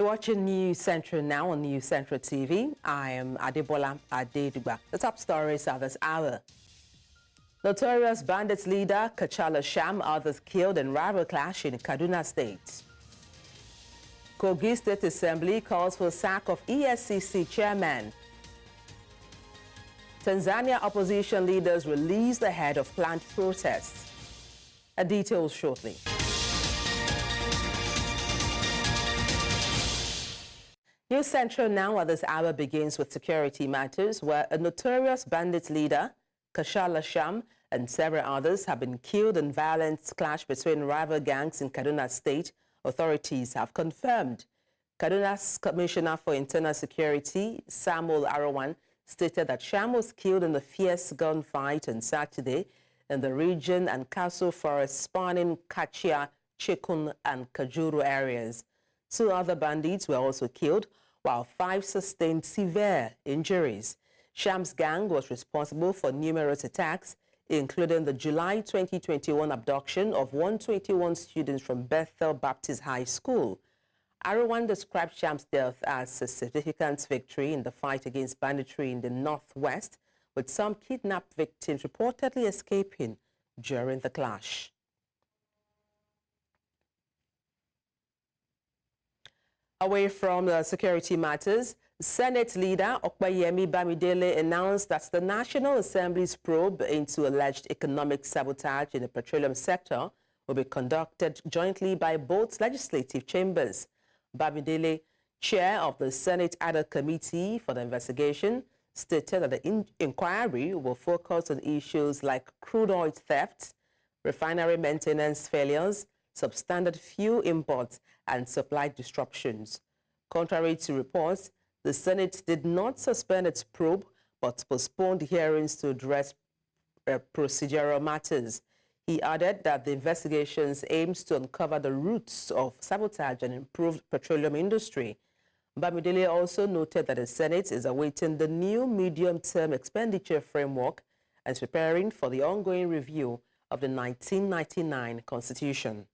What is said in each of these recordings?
You're watching News Central now on News Central TV. I am Adebola Adedugba. The top stories of this hour. Notorious bandits leader Kachalla Sharme, others killed in rival clash in Kaduna State. Kogi State Assembly calls for sack of EFCC chairman. Tanzania opposition leaders released ahead of planned protests. Details shortly. News Central now at this hour begins with security matters, where a notorious bandit leader, Kachalla Sharme, and several others have been killed in violent clash between rival gangs in Kaduna State, authorities have confirmed. Kaduna's Commissioner for Internal Security, Samuel Aruwan, stated that Sharme was killed in a fierce gunfight on Saturday in the region and Castle Forest spanning Kachia, Chikun, and Kajuru areas. 2 other bandits were also killed, while 5 sustained severe injuries. Sharme's gang was responsible for numerous attacks, including the July 2021 abduction of 121 students from Bethel Baptist High School. Aruwan described Sharme's death as a significant victory in the fight against banditry in the northwest, with some kidnapped victims reportedly escaping during the clash. Away from the security matters, Senate leader Okpeyemi Bamidele announced that the National Assembly's probe into alleged economic sabotage in the petroleum sector will be conducted jointly by both legislative chambers. Bamidele, chair of the Senate Ad hoc Committee for the investigation, stated that the inquiry will focus on issues like crude oil theft, refinery maintenance failures, substandard fuel imports, and supply disruptions. Contrary to reports, the Senate did not suspend its probe, but postponed hearings to address procedural matters. He added that the investigations aims to uncover the roots of sabotage and improve petroleum industry. Bamidele also noted that the Senate is awaiting the new medium-term expenditure framework and is preparing for the ongoing review of the 1999 Constitution.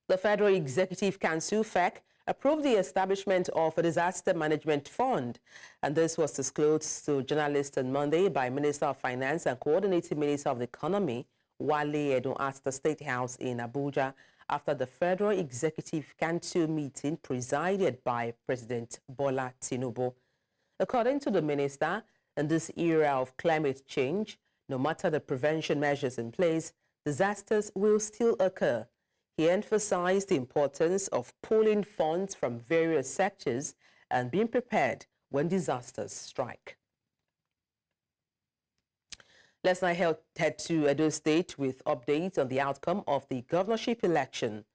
The Federal Executive Council, FEC, approved the establishment of a disaster management fund, and this was disclosed to journalists on Monday by Minister of Finance and Coordinating Minister of the Economy, Wale Edo, at the State House in Abuja after the Federal Executive Council meeting presided by President Bola Tinubu. According to the minister, in this era of climate change, no matter the prevention measures in place, disasters will still occur. He emphasized the importance of pooling funds from various sectors and being prepared when disasters strike. Let's now head to Edo State with updates on the outcome of the governorship election.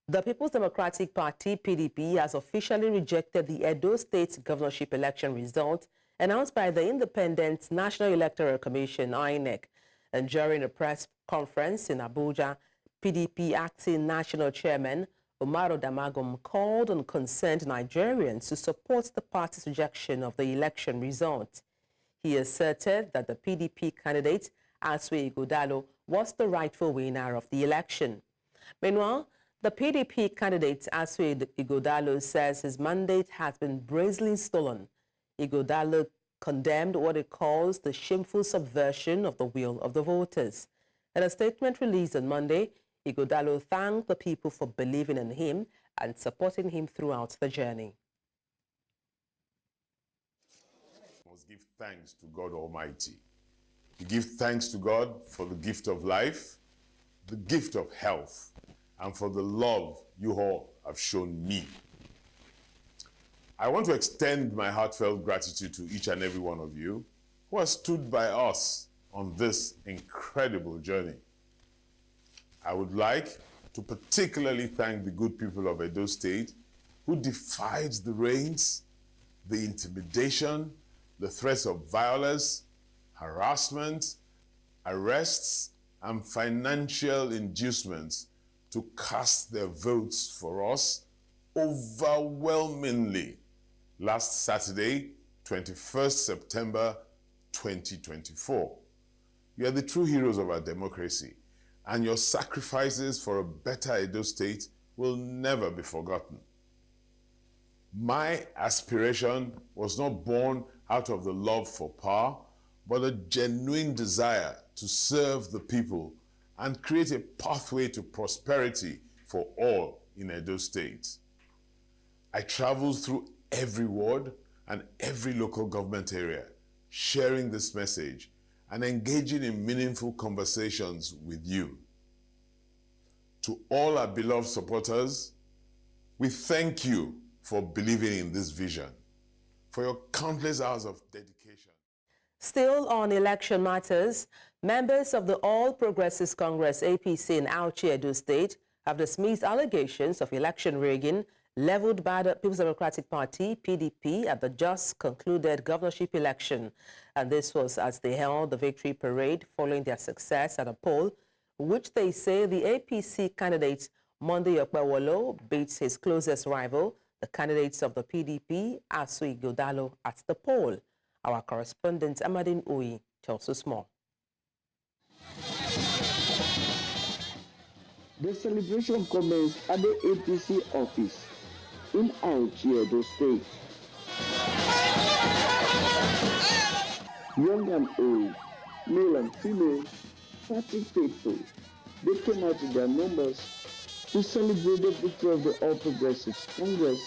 The People's Democratic Party, PDP, has officially rejected the Edo State governorship election result announced by the Independent National Electoral Commission, INEC. And during a press conference in Abuja, PDP acting national chairman Umaru Damagum called on concerned Nigerians to support the party's rejection of the election result. He asserted that the PDP candidate, Aswe Ighodalo, was the rightful winner of the election. Meanwhile, the PDP candidate, Aswe Ighodalo, says his mandate has been brazenly stolen. Ighodalo condemned what he calls the shameful subversion of the will of the voters. In a statement released on Monday, Ighodalo thanked the people for believing in him and supporting him throughout the journey. We must give thanks to God Almighty. We give thanks to God for the gift of life, the gift of health, and for the love you all have shown me. I want to extend my heartfelt gratitude to each and every one of you who has stood by us on this incredible journey. I would like to particularly thank the good people of Edo State who defied the rains, the intimidation, the threats of violence, harassment, arrests, and financial inducements to cast their votes for us overwhelmingly last Saturday, 21st September 2024. You are the true heroes of our democracy, and your sacrifices for a better Edo State will never be forgotten. My aspiration was not born out of the love for power, but a genuine desire to serve the people and create a pathway to prosperity for all in Edo State. I traveled through every ward and every local government area, sharing this message and engaging in meaningful conversations with you. To all our beloved supporters, we thank you for believing in this vision, for your countless hours of dedication. Still on election matters, members of the All Progressives Congress APC in Auchi, Edo State have dismissed allegations of election rigging leveled by the People's Democratic Party, PDP, at the just concluded governorship election. And this was as they held the victory parade following their success at a poll, which they say the APC candidate, Monday Okpewolo, beats his closest rival, the candidates of the PDP, Asu Godalo, at the poll. Our correspondent, Amadine Uyi, tells us more. The celebration commenced at the APC office in Auchi, Edo State. Young and old, male and female, party faithful, they came out in their numbers to celebrate the victory of the All Progressives Congress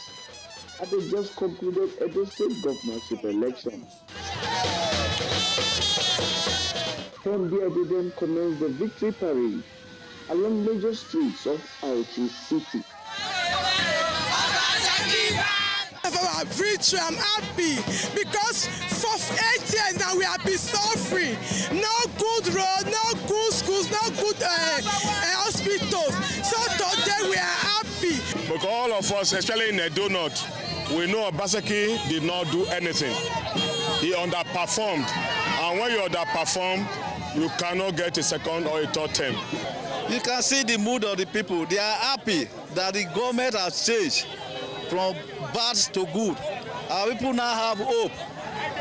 at the just concluded Edo State governorship election. From there, they then commenced the victory parade along major streets of Auchi City. For our victory, I'm happy because for 8 years now we have been suffering. No good road, no good schools, no good hospitals. So today we are happy. Because all of us, especially in Edo North, we know Obaseki did not do anything. He underperformed. And when you underperform, you cannot get a second or a third term. You can see the mood of the people. They are happy that the government has changed from bad to good. Our people now have hope.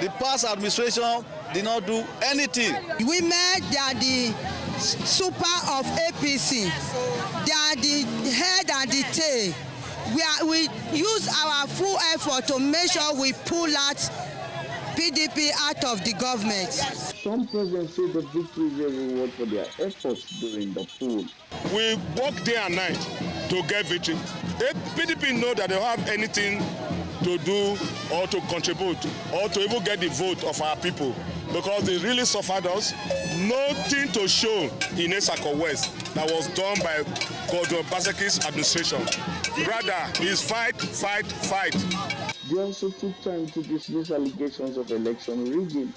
The past administration did not do anything. Women, they are the super of APC. They are the head and the tail. We use our full effort to make sure we pull out PDP out of the government. Some presidents say the victory is a reward for their efforts during the poll. We work day and night to get victory. If PDP know that they don't have anything to do or to contribute or to even get the vote of our people because they really suffered us. Nothing to show in Esako West that was done by Governor Obaseki's administration. Rather, it's fight, fight, fight. They also took time to dismiss allegations of election rigging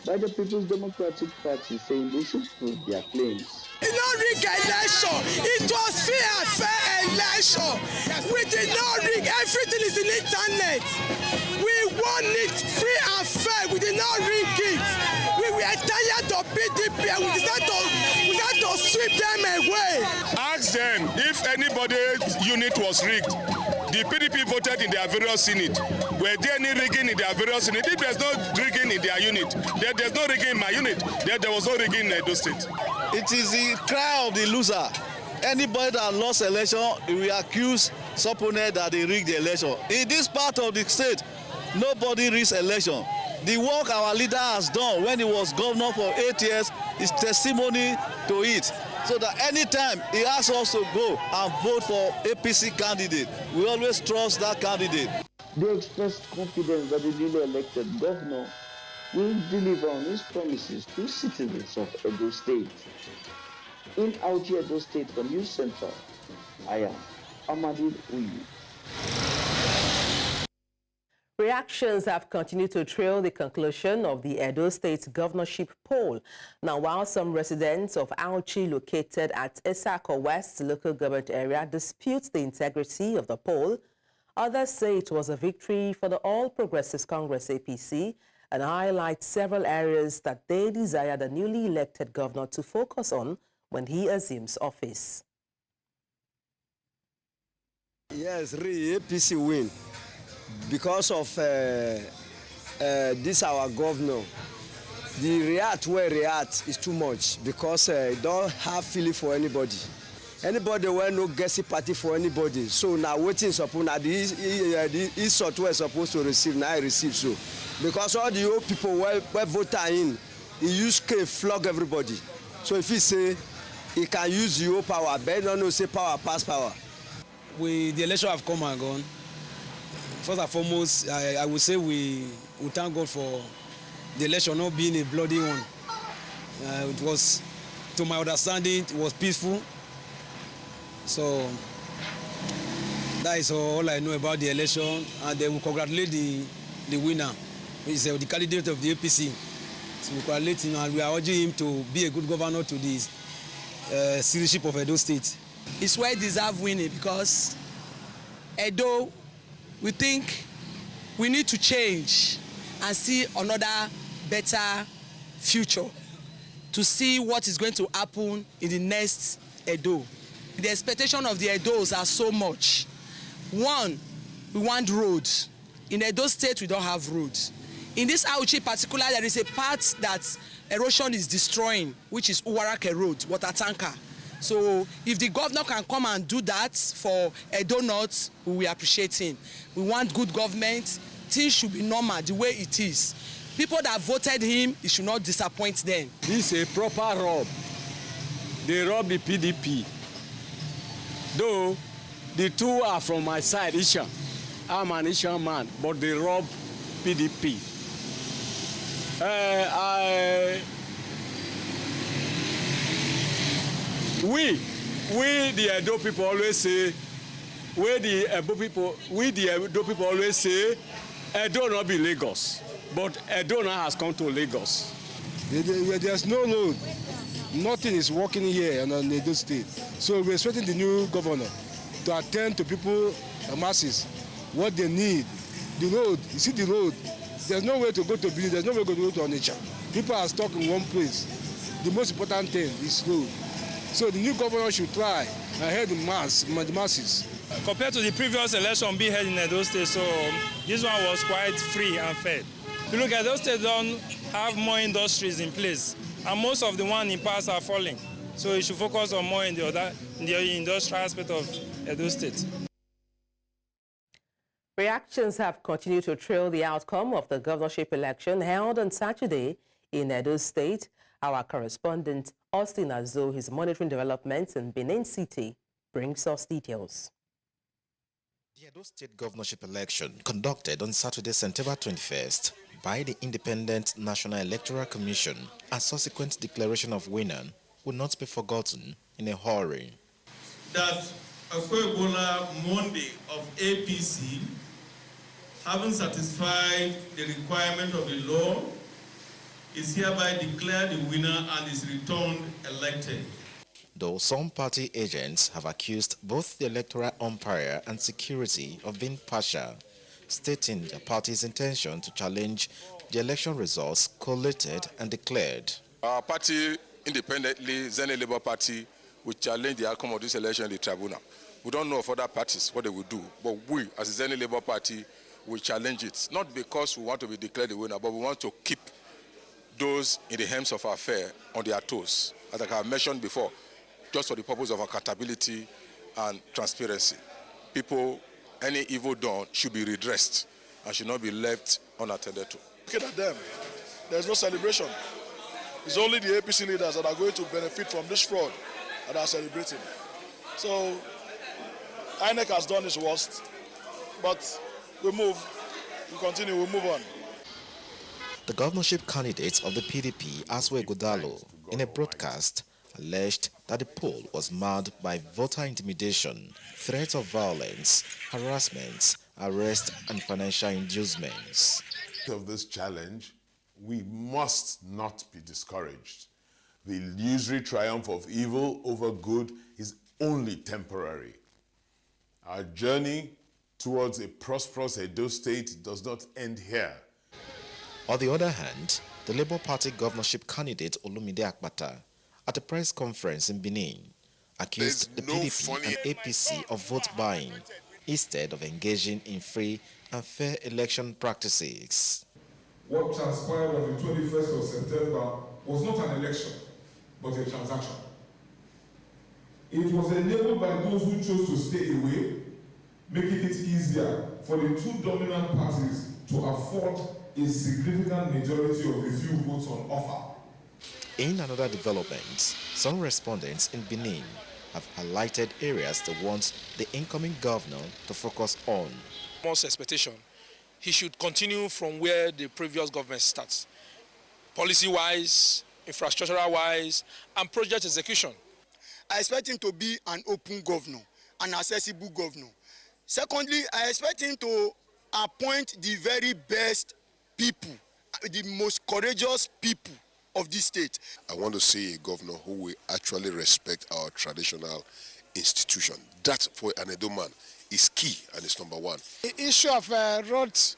by the People's Democratic Party, saying they should prove their claims. We did not rig election. It was fair election. We did not rig. Everything is in the internet. We won it free and fair. We did not rig it. We were tired of PDP and we decided to sweep them away. Ask them if anybody's unit was rigged. The PDP voted in their various unit. Were there any rigging in their various unit? If there's no rigging in their unit, there's no rigging in my unit. There was no rigging in Edo State. It is the cry of the loser. Anybody that lost election, we accuse opponent that they rigged the election. In this part of the state, nobody rigs election. The work our leader has done when he was governor for 8 years is testimony to it. So that anytime he asks us to go and vote for APC candidate, we always trust that candidate. They expressed confidence that the newly elected governor will deliver on his promises to citizens of Edo State. In Auchi, Edo State, for News Central, I am Amadine Uyi. Reactions have continued to trail the conclusion of the Edo State governorship poll. Now, while some residents of Auchi located at Esako West local government area dispute the integrity of the poll, others say it was a victory for the All Progressives Congress APC and highlight several areas that they desire the newly elected governor to focus on when he assumes office. Yes, really, APC win. Because of this our governor, the react where react is too much because don't have feeling for anybody. anybody wey no get sympathy for anybody, so na wetin suppose na the insult wey supposed to receive na I receive so, because all the old people wey vote in, he use cane flog everybody. So if he say he can use the old power, but he don't know say power pass power. The election have come and gone. First and foremost, I would say we thank God for the election not being a bloody one. It was, to my understanding, it was peaceful. So that is all I know about the election, and then we congratulate the winner, who is the candidate of the APC. So we congratulate him, and we are urging him to be a good governor to the citizenship of Edo State. It's well deserved winning, because Edo, we think we need to change and see another better future, to see what is going to happen in the next Edo. The expectation of the Edos are so much. One, we want roads. In Edo State, we don't have roads. In this Auchi particular, there is a part that erosion is destroying, which is Uwarake Road, water tanker. So if the governor can come and do that for Edo North, we will appreciate him. We want good government. Things should be normal the way it is. People that voted him, he should not disappoint them. This is a proper rob. They rob the PDP. Though the two are from my side, Isha. I'm an Isha man, but they rob PDP. We the Edo people always say, we the Edo people always say, Edo not be Lagos, but Edo now has come to Lagos. There's no road. Nothing is working here in Edo State. So we're expecting the new governor to attend to people, the masses, what they need. The road, you see the road, there's no way to go to Benin, there's no way to go to Onitsha. People are stuck in one place. The most important thing is road. So the new governor should try and help the masses. Compared to the previous election being held in Edo State, so this one was quite free and fair. If you look at Edo State, don't have more industries in place, and most of the ones in past are falling. So you should focus on more in the industrial aspect of Edo State. Reactions have continued to trail the outcome of the governorship election held on Saturday in Edo State. Our correspondent, Austin Azo, is monitoring developments in Benin City, brings us details. The Edo State governorship election, conducted on Saturday, September 21st, by the Independent National Electoral Commission, a subsequent declaration of winner will not be forgotten in a hurry. That Adebola Monday of APC, having satisfied the requirement of the law, is hereby declared the winner and is returned elected. Though some party agents have accused both the electoral umpire and security of being partial, stating the party's intention to challenge the election results collated and declared. Our party, independently, Zenny Labour Party, will challenge the outcome of this election in the tribunal. We don't know of other parties what they will do, but we, as the Zenny Labour Party, will challenge it. Not because we want to be declared the winner, but we want to keep those in the helms of our affair on their toes, as I have mentioned before, just for the purpose of accountability and transparency. People, any evil done should be redressed and should not be left unattended to. Look at them. There's no celebration. It's only the APC leaders that are going to benefit from this fraud that are celebrating. So, INEC has done its worst, but we continue, we move on. The governorship candidates of the PDP, Aswe Godalo, in a broadcast, alleged that the poll was marred by voter intimidation, threats of violence, harassment, arrest, and financial inducements. Of this challenge, we must not be discouraged. The illusory triumph of evil over good is only temporary. Our journey towards a prosperous Edo State does not end here. On the other hand, the Labour Party governorship candidate Olumide Akpata, at a press conference in Benin, accused the PDP and APC of vote buying instead of engaging in free and fair election practices. What transpired on the 21st of September was not an election, but a transaction. It was enabled by those who chose to stay away, making it easier for the two dominant parties to afford a significant majority of the few votes on offer. In another development, some respondents in Benin have highlighted areas they want the incoming governor to focus on. Most expectation, he should continue from where the previous government starts, policy-wise, infrastructural-wise, and project execution. I expect him to be an open governor, an accessible governor. Secondly, I expect him to appoint the very best people, the most courageous people of this state. I want to see a governor who will actually respect our traditional institution. That, for an Edo man, is key and is number one. The issue of roads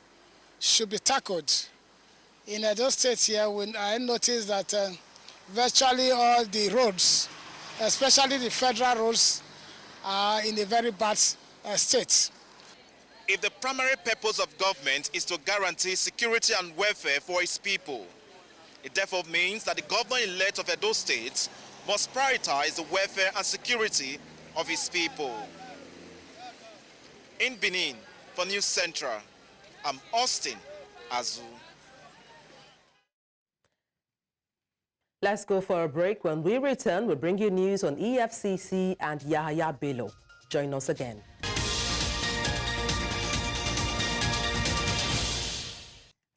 should be tackled. In Edo State here, I noticed that virtually all the roads, especially the federal roads, are in a very bad state. If the primary purpose of government is to guarantee security and welfare for its people, it therefore means that the governor-elect of Edo State must prioritize the welfare and security of his people. In Benin, for News Central, I'm Austin Azu. Let's go for a break. When we return, we'll bring you news on EFCC and Yahaya Bello. Join us again.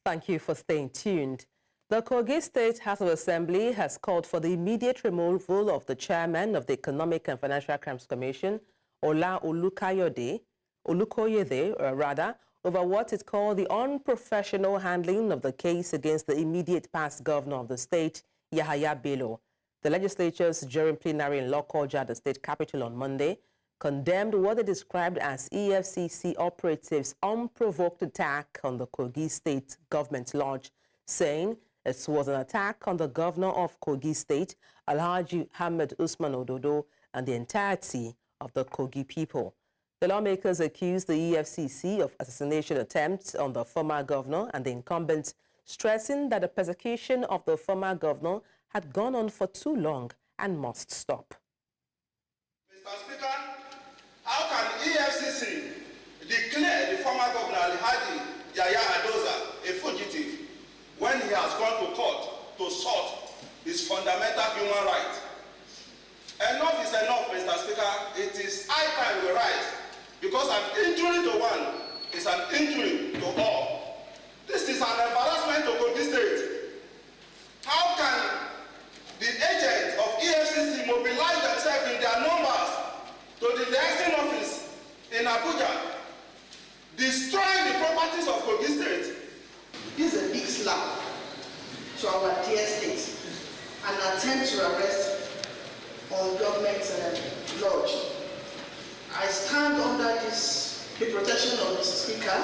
Thank you for staying tuned. The Kogi State House of Assembly has called for the immediate removal of the chairman of the Economic and Financial Crimes Commission, Ola Olukoyede, over what it called the unprofessional handling of the case against the immediate past governor of the state, Yahaya Bello. The legislatures during plenary in Lokoja, the state capital, on Monday, condemned what they described as EFCC operatives' unprovoked attack on the Kogi State government lodge, saying it was an attack on the governor of Kogi State, Alhaji Ahmed Usman Ododo, and the entirety of the Kogi people. The lawmakers accused the EFCC of assassination attempts on the former governor and the incumbent, stressing that the persecution of the former governor had gone on for too long and must stop. Mr. Speaker, how can EFCC declare the former governor Alhaji Yahya Adoza a fugitive when he has gone to court to sort his fundamental human rights? Enough is enough, Mr. Speaker. It is high time we rise, because an injury to one is an injury to all. This is an embarrassment to Kogi State. How can the agents of EFCC mobilize themselves in their numbers to the liaison office in Abuja, destroying the properties of Kogi State? This is a big slap to our dear state, an attempt to arrest on government lodge. I stand under the protection of Mr. Speaker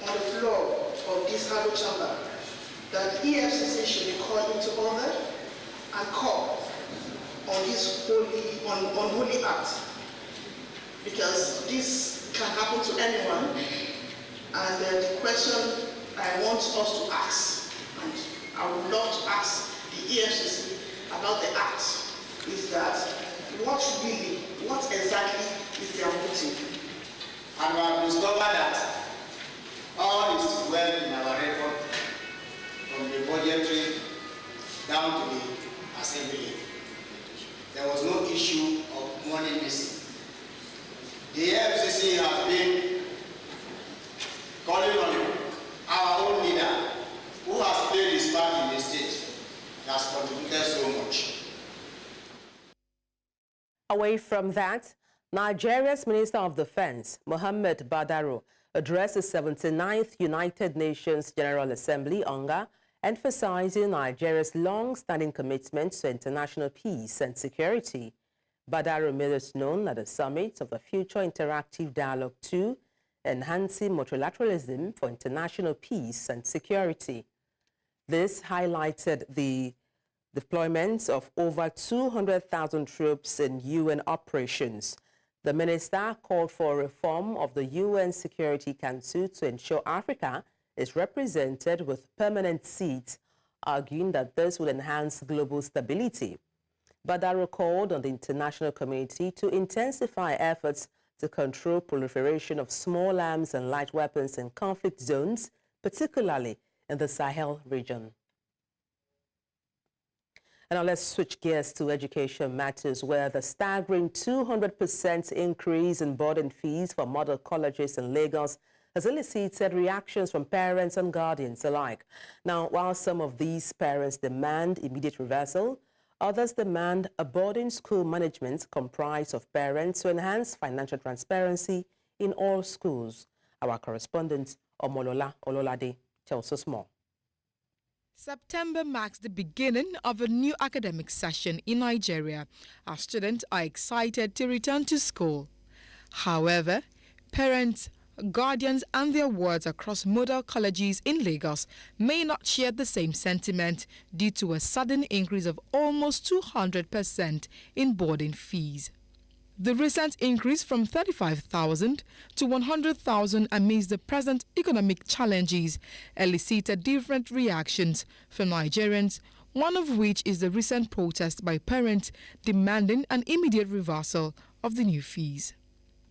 on the floor of this House chamber that EFCC should be called into order and call on this unholy act, because this can happen to anyone. And the question I want us to ask, and I would love to ask the EFCC about the act, is that what exactly is their motive? And we have discovered that all is well in our record, from the budgetary down to the assembly. There was no issue of money missing. The FCC has been calling on our own leader, who has played his part in the state, has contributed so much. Away from that, Nigeria's Minister of Defense, Mohammed Badaro, addressed the 79th United Nations General Assembly, UNGA, emphasizing Nigeria's long-standing commitment to international peace and security. Badaro made it known at the summit of the Future Interactive Dialogue 2, Enhancing Multilateralism for International Peace and Security. This highlighted the deployment of over 200,000 troops in UN operations. The minister called for reform of the UN Security Council to ensure Africa is represented with permanent seats, arguing that this will enhance global stability. Badaro called on the international community to intensify efforts to control proliferation of small arms and light weapons in conflict zones, particularly in the Sahel region. And now let's switch gears to education matters, where the staggering 200% increase in boarding fees for model colleges in Lagos has elicited reactions from parents and guardians alike. Now, while some of these parents demand immediate reversal, others demand a boarding school management comprised of parents to enhance financial transparency in all schools. Our correspondent, Omolola Ololade, tells us more. September marks the beginning of a new academic session in Nigeria, as students are excited to return to school. However, parents, guardians and their wards across model colleges in Lagos may not share the same sentiment due to a sudden increase of almost 200% in boarding fees. The recent increase from 35,000 to 100,000 amidst the present economic challenges elicited different reactions from Nigerians, one of which is the recent protest by parents demanding an immediate reversal of the new fees.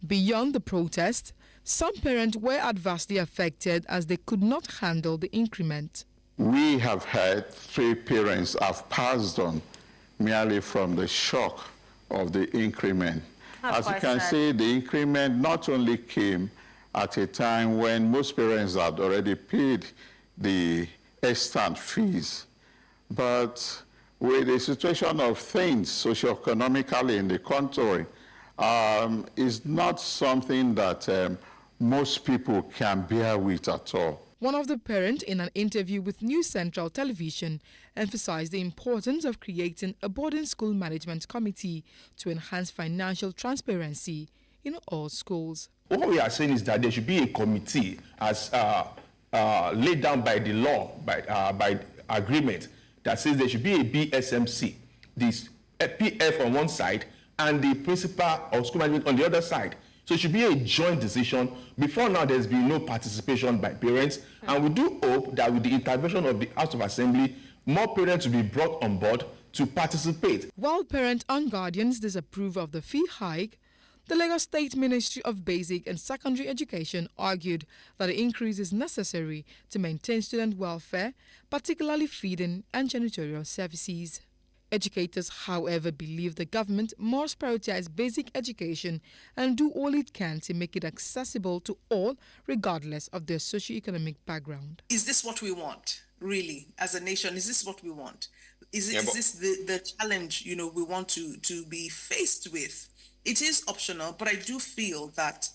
Beyond the protest, some parents were adversely affected as they could not handle the increment. We have had 3 parents have passed on merely from the shock of the increment. As you can see, the increment not only came at a time when most parents had already paid the extant fees, but with the situation of things socioeconomically in the country, is not something that most people can bear with at all. One of the parents in an interview with News Central Television emphasized the importance of creating a boarding school management committee to enhance financial transparency in all schools. What we are saying is that there should be a committee as laid down by the law, by agreement, that says there should be a BSMC, this PF on one side and the principal of school management on the other side. So it should be a joint decision. Before now, there's been no participation by parents. And we do hope that with the intervention of the House of Assembly, more parents will be brought on board to participate. While parents and guardians disapprove of the fee hike, the Lagos State Ministry of Basic and Secondary Education argued that the increase is necessary to maintain student welfare, particularly feeding and janitorial services. Educators, however, believe the government must prioritize basic education and do all it can to make it accessible to all, regardless of their socioeconomic background. Is this what we want, really, as a nation? Is this what we want? Is this the challenge, we want to be faced with? It is optional, but I do feel that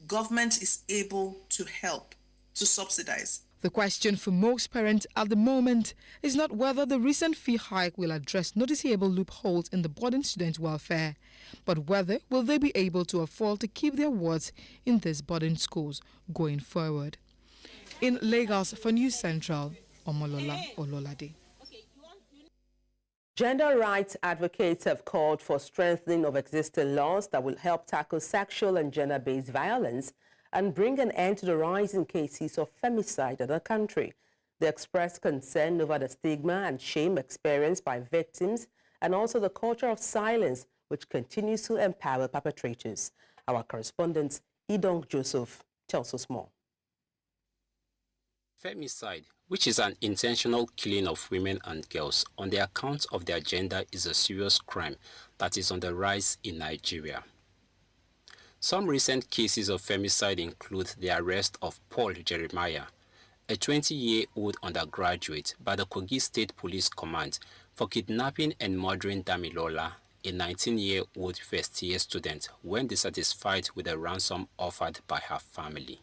government is able to help, to subsidize. The question for most parents at the moment is not whether the recent fee hike will address noticeable loopholes in the boarding student welfare, but whether will they be able to afford to keep their wards in these boarding schools going forward. In Lagos for News Central, Omolola Ololade. Gender rights advocates have called for strengthening of existing laws that will help tackle sexual and gender-based violence and bring an end to the rising cases of femicide in the country. They expressed concern over the stigma and shame experienced by victims and also the culture of silence which continues to empower perpetrators. Our correspondent, Edo Joseph, tells us more. Femicide, which is an intentional killing of women and girls on the account of their gender, is a serious crime that is on the rise in Nigeria. Some recent cases of femicide include the arrest of Paul Jeremiah, a 20-year-old undergraduate, by the Kogi State Police Command for kidnapping and murdering Damilola, a 19-year-old first-year student, when dissatisfied with the ransom offered by her family.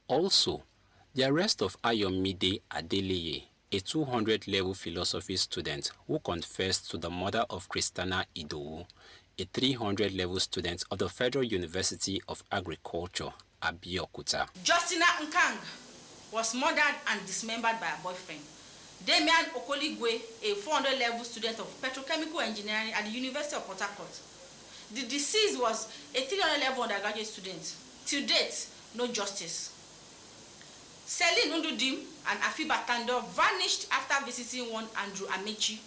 Also, the arrest of Ayomide Adeleye, a 200-level philosophy student who confessed to the murder of Christiana Idowu, a 300-level student of the Federal University of Agriculture, Abeokuta. Justina Nkang was murdered and dismembered by her boyfriend. Damian Okoligwe, a 400-level student of petrochemical engineering at the University of Port Harcourt. The deceased was a 300-level undergraduate student. To date, no justice. Celine Ndudim and Afiba Tando vanished after visiting one Andrew Amechi.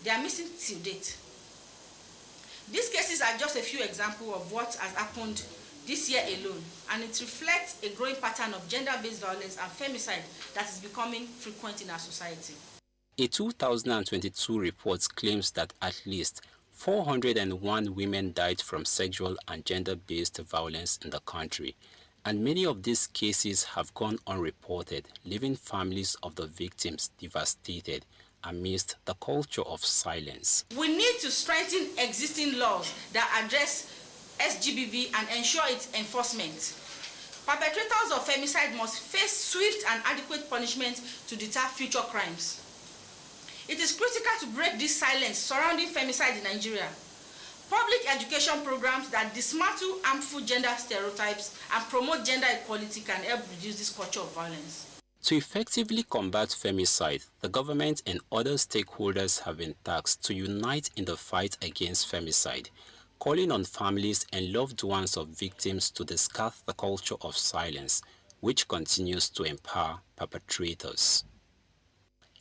They are missing till date. These cases are just a few examples of what has happened this year alone, and it reflects a growing pattern of gender-based violence and femicide that is becoming frequent in our society. A 2022 report claims that at least 401 women died from sexual and gender-based violence in the country, and many of these cases have gone unreported, leaving families of the victims devastated amidst the culture of silence. We need to strengthen existing laws that address SGBV and ensure its enforcement. Perpetrators of femicide must face swift and adequate punishment to deter future crimes. It is critical to break this silence surrounding femicide in Nigeria. Public education programs that dismantle harmful gender stereotypes and promote gender equality can help reduce this culture of violence. To effectively combat femicide, the government and other stakeholders have been tasked to unite in the fight against femicide, calling on families and loved ones of victims to discuss the culture of silence, which continues to empower perpetrators.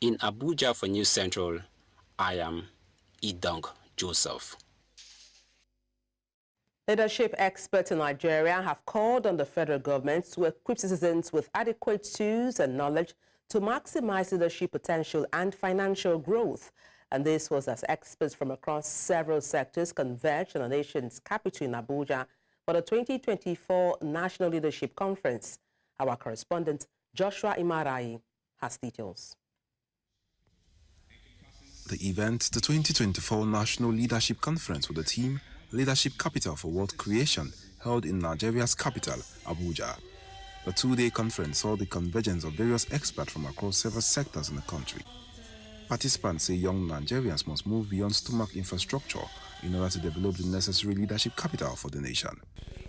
In Abuja for News Central, I am Idong Joseph. Leadership experts in Nigeria have called on the federal government to equip citizens with adequate tools and knowledge to maximize leadership potential and financial growth. And this was as experts from across several sectors converged in the nation's capital in Abuja for the 2024 National Leadership Conference. Our correspondent, Joshua Imarai, has details. The event, the 2024 National Leadership Conference with the theme Leadership Capital for World Creation, held in Nigeria's capital, Abuja. The two-day conference saw the convergence of various experts from across several sectors in the country. Participants say young Nigerians must move beyond stomach infrastructure in order to develop the necessary leadership capital for the nation.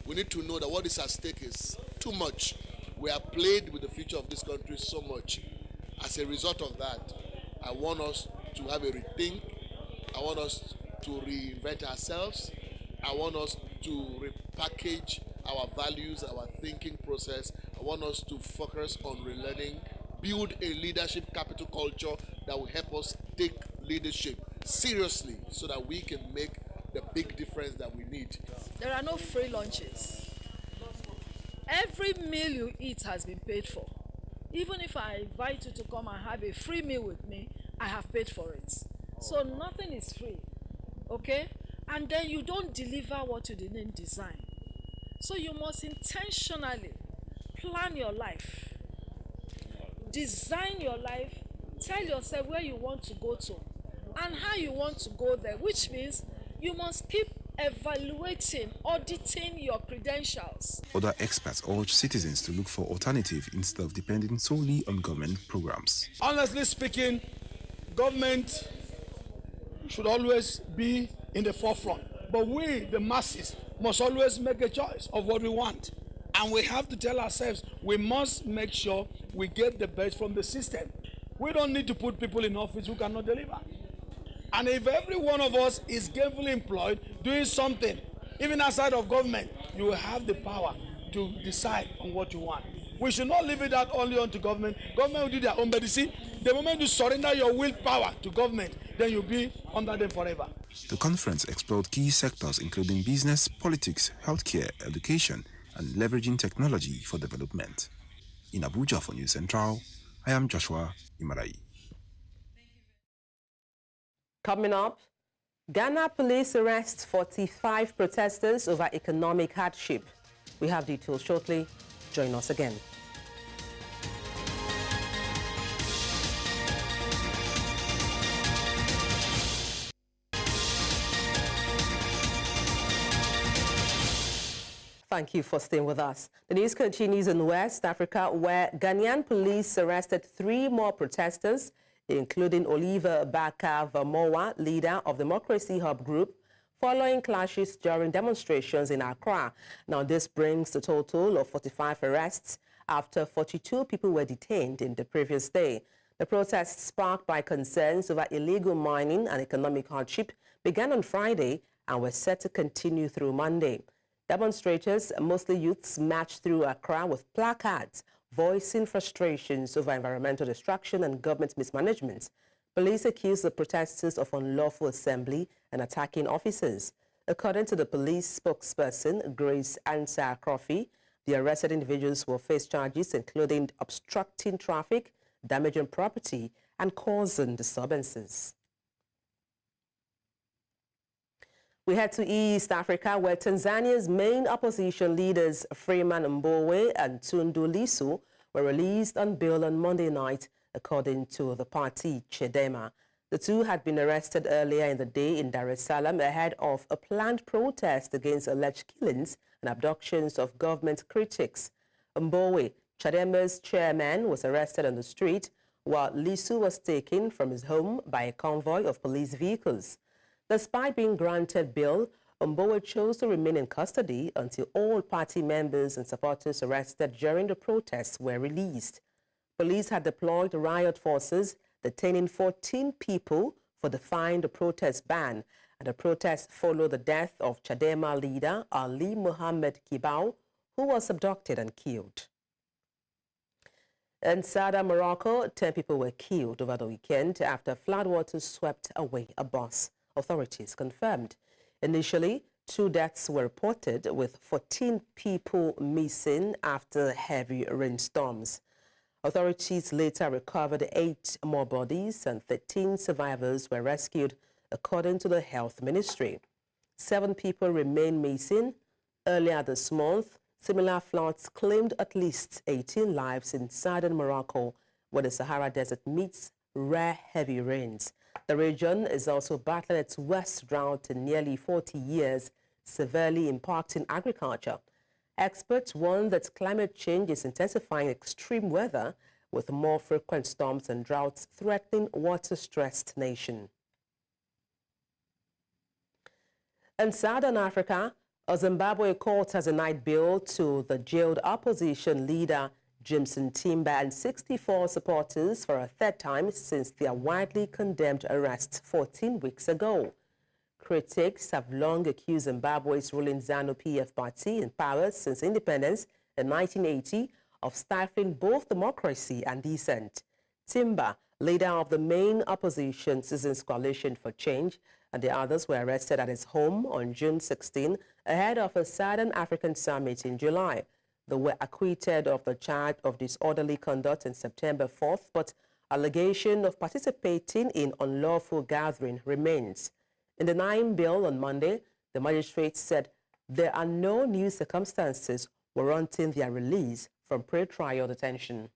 We need to know that what is at stake is too much. We are played with the future of this country so much. As a result of that, I want us to have a rethink. I want us to reinvent ourselves. I want us to repackage our values, our thinking process. I want us to focus on relearning, build a leadership capital culture that will help us take leadership seriously so that we can make the big difference that we need. There are no free lunches. Every meal you eat has been paid for. Even if I invite you to come and have a free meal with me, I have paid for it. So nothing is free, okay? And then you don't deliver what you didn't design. So you must intentionally plan your life, design your life, tell yourself where you want to go to and how you want to go there, which means you must keep evaluating, auditing your credentials. Other experts urge citizens to look for alternatives instead of depending solely on government programs. Honestly speaking, government should always be in the forefront. But we, the masses, must always make a choice of what we want. And we have to tell ourselves, we must make sure we get the best from the system. We don't need to put people in office who cannot deliver. And if every one of us is gainfully employed, doing something, even outside of government, you will have the power to decide on what you want. We should not leave it out only onto government. Government will do their own, but you see, the moment you surrender your willpower to government, then you'll be under them forever. The conference explored key sectors including business, politics, healthcare, education, and leveraging technology for development. In Abuja for News Central, I am Joshua Imarai. Coming up, Ghana police arrest 45 protesters over economic hardship. We have details shortly. Join us again. Thank you for staying with us. The news continues in West Africa, where Ghanaian police arrested 3 more protesters, including Oliver Baka Vamoa, leader of the Democracy Hub Group, following clashes during demonstrations in Accra. Now, this brings the total of 45 arrests after 42 people were detained in the previous day. The protests, sparked by concerns over illegal mining and economic hardship, began on Friday and were set to continue through Monday. Demonstrators, mostly youths, marched through Accra with placards voicing frustrations over environmental destruction and government mismanagement. Police accused the protesters of unlawful assembly and attacking officers. According to the police spokesperson, Grace Ansah Crofi, the arrested individuals will face charges including obstructing traffic, damaging property, and causing disturbances. We head to East Africa, where Tanzania's main opposition leaders, Freeman Mbowe and Tundu Lissu, were released on bail on Monday night, according to the party Chadema. The two had been arrested earlier in the day in Dar es Salaam ahead of a planned protest against alleged killings and abductions of government critics. Mbowe, Chadema's chairman, was arrested on the street, while Lissu was taken from his home by a convoy of police vehicles. Despite being granted bail, Mbowe chose to remain in custody until all party members and supporters arrested during the protests were released. Police had deployed riot forces, detaining 14 people for defying the protest ban, and the protests followed the death of Chadema leader Ali Mohammed Kibau, who was abducted and killed. In Sada, Morocco, 10 people were killed over the weekend after floodwaters swept away a bus, authorities confirmed. Initially, 2 deaths were reported, with 14 people missing after heavy rainstorms. Authorities later recovered 8 more bodies and 13 survivors were rescued, according to the health ministry. 7 people remain missing. Earlier this month, similar floods claimed at least 18 lives in southern Morocco, where the Sahara Desert meets rare heavy rains. The region is also battling its worst drought in nearly 40 years, severely impacting agriculture. Experts warn that climate change is intensifying extreme weather, with more frequent storms and droughts threatening water-stressed nation. In Southern Africa, a Zimbabwe court has denied bail to the jailed opposition leader Jimson Timber and 64 supporters for a third time since their widely condemned arrest 14 weeks ago. Critics have long accused Zimbabwe's ruling ZANU-PF party, in power since independence in 1980, of stifling both democracy and dissent. Timber, leader of the main opposition Citizens Coalition for Change, and the others were arrested at his home on June 16 ahead of a Southern African summit in July. They were acquitted of the charge of disorderly conduct on September 4th, but allegation of participating in unlawful gathering remains. In the denying bail on Monday, the magistrate said there are no new circumstances warranting their release from pre-trial detention.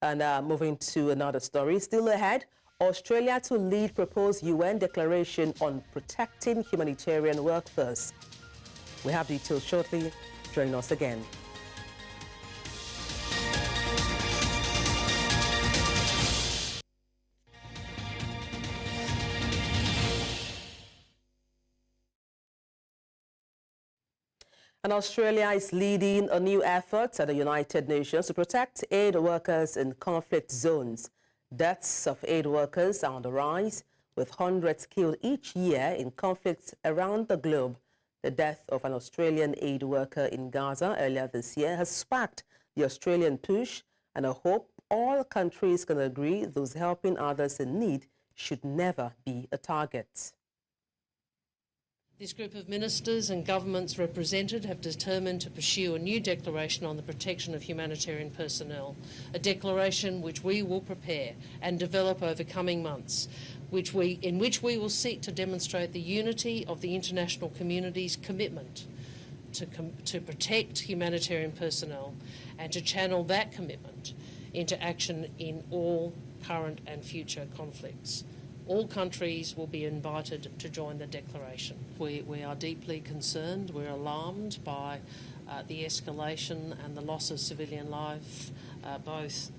And moving to another story, still ahead, Australia to lead proposed UN declaration on protecting humanitarian workers. We have details shortly. Join us again. And Australia is leading a new effort at the United Nations to protect aid workers in conflict zones. Deaths of aid workers are on the rise, with hundreds killed each year in conflicts around the globe. The death of an Australian aid worker in Gaza earlier this year has sparked the Australian push and a hope all countries can agree those helping others in need should never be a target. This group of ministers and governments represented have determined to pursue a new declaration on the protection of humanitarian personnel, a declaration which we will prepare and develop over coming months, in which we will seek to demonstrate the unity of the international community's commitment to protect humanitarian personnel and to channel that commitment into action in all current and future conflicts. All countries will be invited to join the declaration. We are deeply concerned, we're alarmed by the escalation and the loss of civilian life, both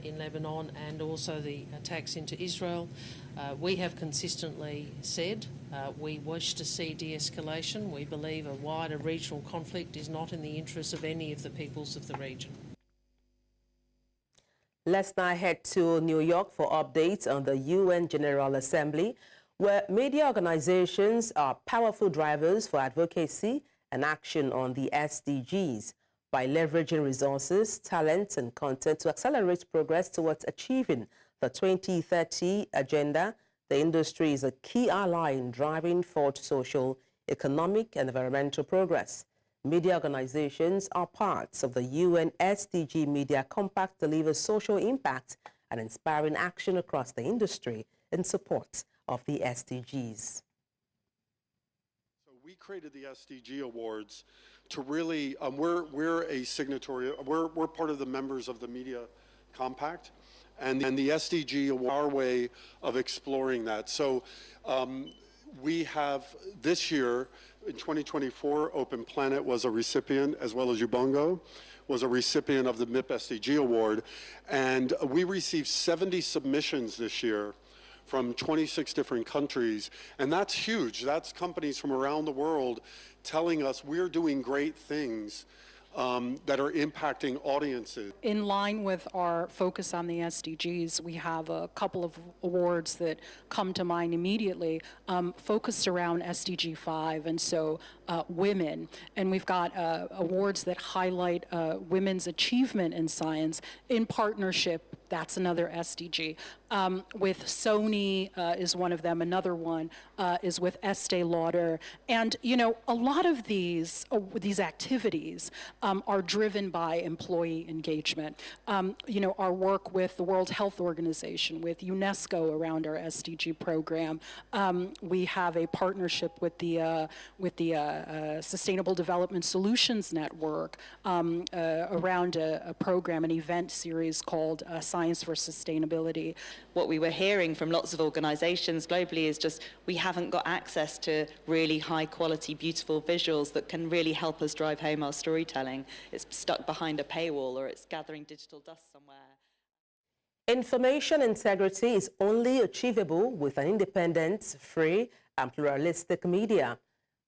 in Lebanon and also the attacks into Israel. We have consistently said we wish to see de-escalation. We believe a wider regional conflict is not in the interests of any of the peoples of the region. Let's now head to New York for updates on the UN General Assembly, where media organizations are powerful drivers for advocacy and action on the SDGs. By leveraging resources, talent, and content to accelerate progress towards achieving the 2030 agenda, The industry is a key ally in driving forward social, economic, and environmental progress. Media organizations are parts of the UN SDG Media Compact to deliver social impact and inspiring action across the industry in support of the SDGs. So we created the SDG Awards to really, we're a signatory, we're part of the members of the Media Compact, and the SDG Award, our way of exploring that. So we have this year, in 2024, Open Planet was a recipient, as well as Ubongo was a recipient of the MIP SDG Award. And we received 70 submissions this year from 26 different countries. And that's huge. That's companies from around the world telling us we're doing great things that are impacting audiences. In line with our focus on the SDGs, we have a couple of awards that come to mind immediately, focused around SDG 5, and so women. And we've got awards that highlight women's achievement in science in partnership. That's another SDG. With Sony is one of them. Another one is with Estee Lauder. And, you know, a lot of these activities are driven by employee engagement. You know, our work with the World Health Organization, with UNESCO around our SDG program. We have a partnership with the Sustainable Development Solutions Network around a program, an event series called Science for Sustainability. What we were hearing from lots of organizations globally is just we haven't got access to really high quality, beautiful visuals that can really help us drive home our storytelling. It's stuck behind a paywall or it's gathering digital dust somewhere. Information integrity is only achievable with an independent, free, and pluralistic media.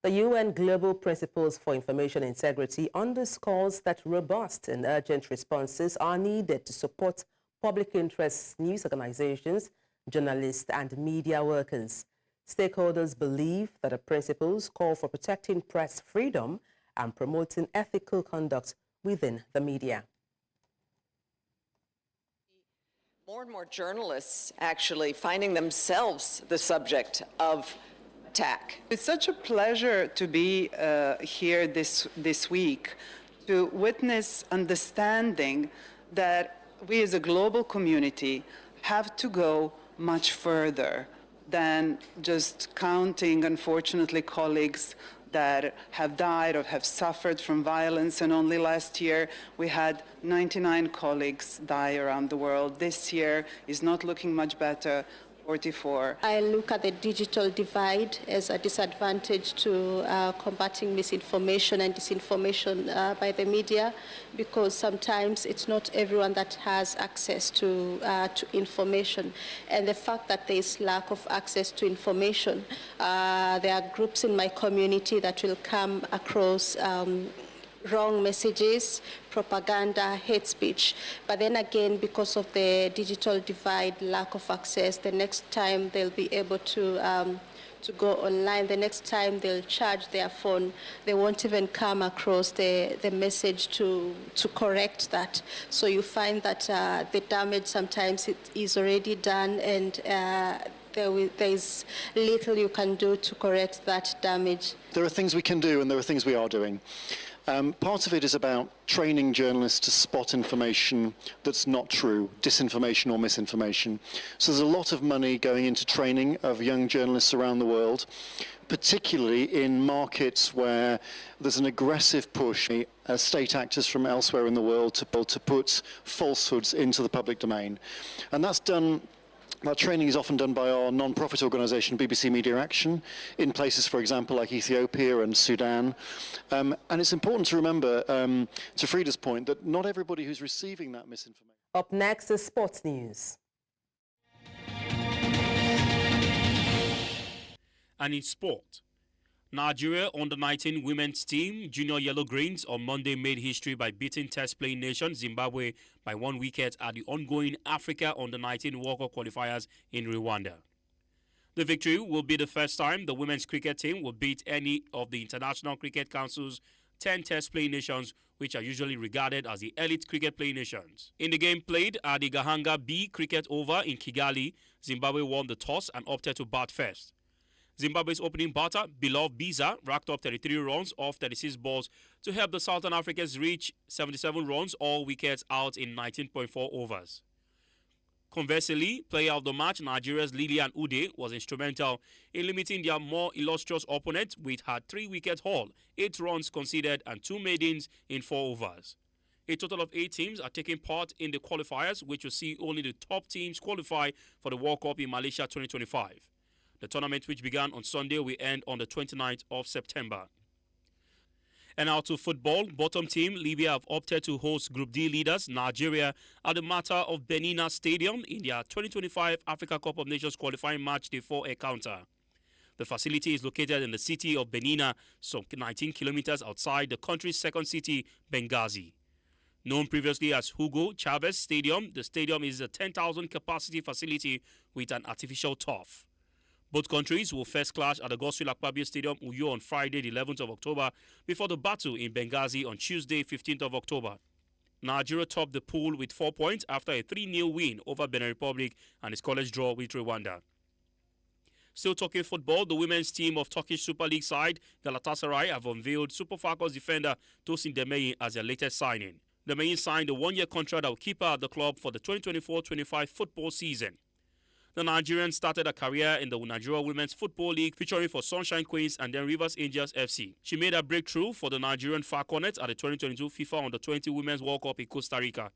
The UN Global Principles for Information Integrity underscores that robust and urgent responses are needed to support public interest news organizations, journalists, and media workers. Stakeholders believe that the principles call for protecting press freedom and promoting ethical conduct within the media. More and more journalists actually finding themselves the subject of attack. It's such a pleasure to be here this week to witness understanding that we as a global community have to go much further than just counting, unfortunately, colleagues that have died or have suffered from violence. And only last year we had 99 colleagues die around the world. This year is not looking much better. 44. I look at the digital divide as a disadvantage to combating misinformation and disinformation by the media, because sometimes it's not everyone that has access to information. And the fact that there is lack of access to information, there are groups in my community that will come across wrong messages, propaganda, hate speech. But then again, because of the digital divide, lack of access, the next time they'll be able to go online, the next time they'll charge their phone, they won't even come across the message to correct that. So you find that the damage sometimes it is already done, and there is little you can do to correct that damage. There are things we can do, and there are things we are doing. Part of it is about training journalists to spot information that's not true, disinformation or misinformation. So there's a lot of money going into training of young journalists around the world, particularly in markets where there's an aggressive push state actors from elsewhere in the world to put falsehoods into the public domain. And that's done. That training is often done by our non-profit organisation, BBC Media Action, in places, for example, like Ethiopia and Sudan. And it's important to remember, to Frida's point, that not everybody who's receiving that misinformation. Up next is sports news. And in sport, Nigeria under-19 women's team, Junior Yellow Greens, on Monday made history by beating test-playing nation Zimbabwe by 1 wicket at the ongoing Africa under-19 World Cup qualifiers in Rwanda. The victory will be the first time the women's cricket team will beat any of the International Cricket Council's 10 test-playing nations, which are usually regarded as the elite cricket-playing nations. In the game played at the Gahanga B Cricket Oval in Kigali, Zimbabwe won the toss and opted to bat first. Zimbabwe's opening batter, Beloved Biza, racked up 33 runs off 36 balls to help the Southern Africans reach 77 runs, all wickets out in 19.4 overs. Conversely, player of the match, Nigeria's Lilian Ude, was instrumental in limiting their more illustrious opponent with her 3-wicket haul, 8 runs conceded and 2 maidens in 4 overs. A total of 8 teams are taking part in the qualifiers, which will see only the top teams qualify for the World Cup in Malaysia 2025. The tournament, which began on Sunday, will end on the 29th of September. And now to football. Bottom team, Libya, have opted to host Group D leaders, Nigeria, at the Matter of Benina Stadium in their 2025 Africa Cup of Nations qualifying match day 4 encounter. The facility is located in the city of Benina, some 19 kilometers outside the country's second city, Benghazi. Known previously as Hugo Chavez Stadium, the stadium is a 10,000 capacity facility with an artificial turf. Both countries will first clash at the Godswill Akpabio Stadium, Uyo, on Friday, the 11th of October, before the battle in Benghazi on Tuesday, 15th of October. Nigeria topped the pool with 4 points after a 3-0 win over Benin Republic and its college draw with Rwanda. Still talking football, the women's team of Turkish Super League side Galatasaray have unveiled Super Falcons defender Tosin Demeyin as their latest signing. Demeyin signed a 1-year contract that will keep her at the club for the 2024-25 football season. The Nigerian started a career in the Nigeria Women's Football League, featuring for Sunshine Queens and then Rivers Angels FC. She made a breakthrough for the Nigerian Falconets at the 2022 FIFA Under-20 Women's World Cup in Costa Rica.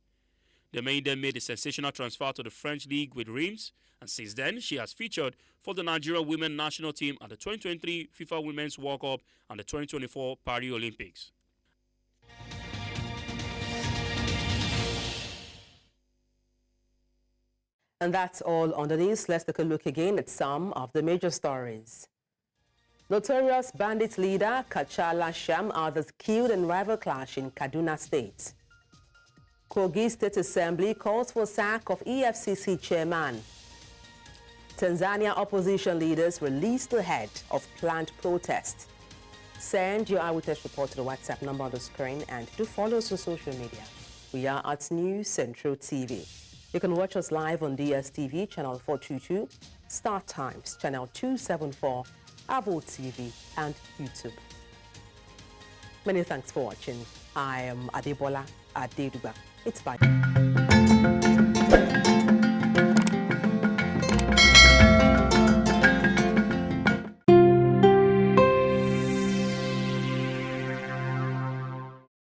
Demeyin then made a sensational transfer to the French League with Reims, and since then she has featured for the Nigerian Women National Team at the 2023 FIFA Women's World Cup and the 2024 Paris Olympics. And that's all on the news. Let's take a look again at some of the major stories. Notorious bandit leader Kachalla Sharme, others killed in rival clash in Kaduna State. Kogi State Assembly calls for sack of EFCC chairman. Tanzania opposition leaders released ahead of planned protest. Send your eyewitness report to the WhatsApp number on the screen and do follow us on social media. We are at News Central TV. You can watch us live on DSTV, channel 422, Star Times, channel 274, Avo TV, and YouTube. Many thanks for watching. I am Adebola Adedugba. It's bye.